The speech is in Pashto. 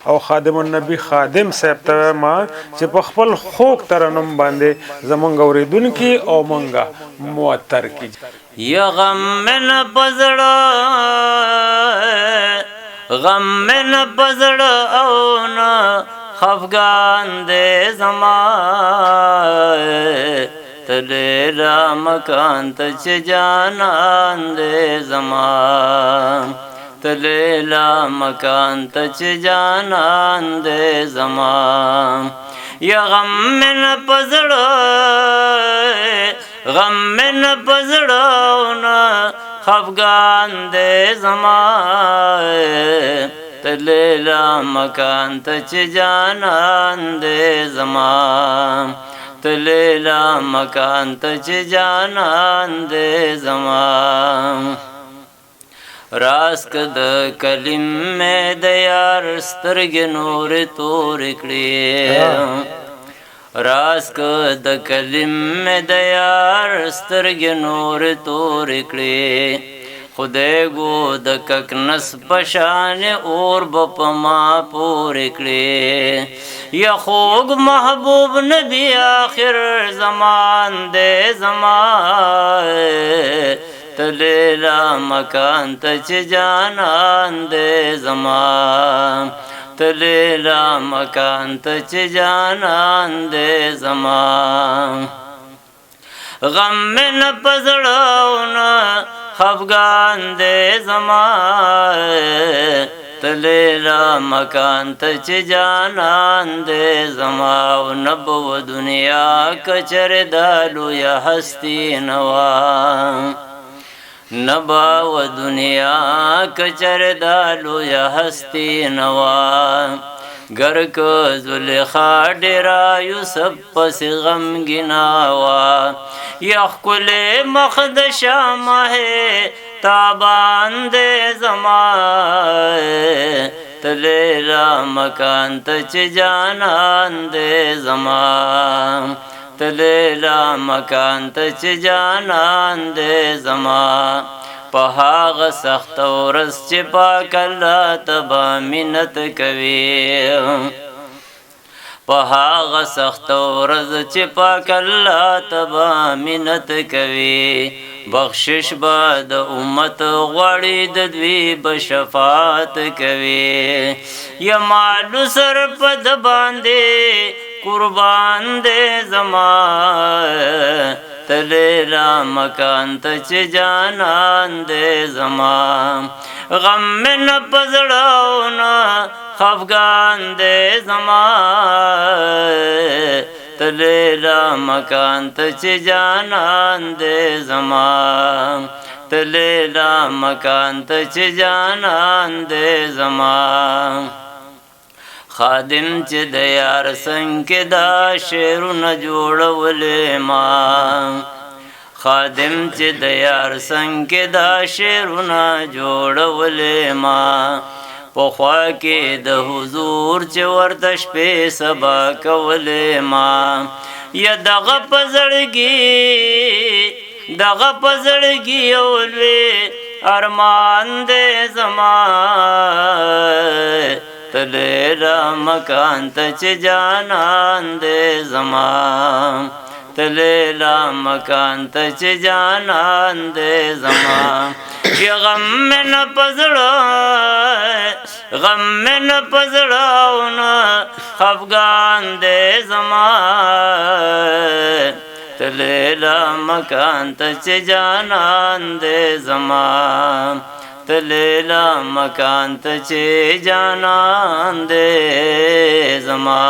او خادم النبی خادم صاحب ته ما چې په خپل خوږ ترنم باندې زمونږ اوریدونکي او مونږه موتر کی یا غم من پزړه غم من پزړه او نه خفغان دې زما تلیلا مکان ته چې جانان دې زما تلیلا مکان ته چې جانان دې زما یا غم من پزړه غم من پزړه نه خفغان دې زما تلیلا مکان ته چې جانان دې زما تلیلا مکان ته چې جانان دې زما راس کد کلم میں د یار سترګ نور تور کړي راس کد کلم میں د یار سترګ نور تور کړي خدای گو د ککنس پشان اور بپما پور کړي یا خوږ محبوب نبی آخر زمان دې زمان تلیلا مکان ته چې جانان دې زما تلیلا مکان ته چې جانان دې زما غم من پزړونه خفغان دې زما تلیلا مکان ته چې جانان دې زما او نبو دنیا کچر دالو یا هستی نوا نبا و دنیا کچر دالو یا هستی نوا گرک زلخا ڈرا یوسف پس غم گناوا یخکل مخدشا مہ تابان دے زمان تلیلا مکان تچ جانان دے زمان تلیلا مکان تچ جانان دے زمان پہاغ سخت ورس چپاک اللہ تبا منت کوي پہاغ سخت ورس چپاک اللہ تبا منت کوي بخشش باد امت غوړي د دوی بشفاعت کوي یا مالو سر پد باندې قربان دې زمان تلیلا مکان ته چې جانان دې زما غم من پزړونه خفغان دې زما تلیلا مکان ته چې جانان دې زما تلیلا مکان ته چې جانان دې زما خادم چې د یار څنګ دا شعرونه جوړولې ما خادم چې د یار څنګ دا شعرونه جوړولې ما پخوا کې د حضور چې ورته شپې سبا کولې ما یا دغه پزړګي اولوي ارمان دې زما تلیلا مکان ته چې جانان دې زما تلیلا مکان ته چې جانان دې زما یا غم من پزړونه خفغان دې زما تلیلا مکان ته چې جانان دې زما تلیلا مکان ته چې جانان دې زما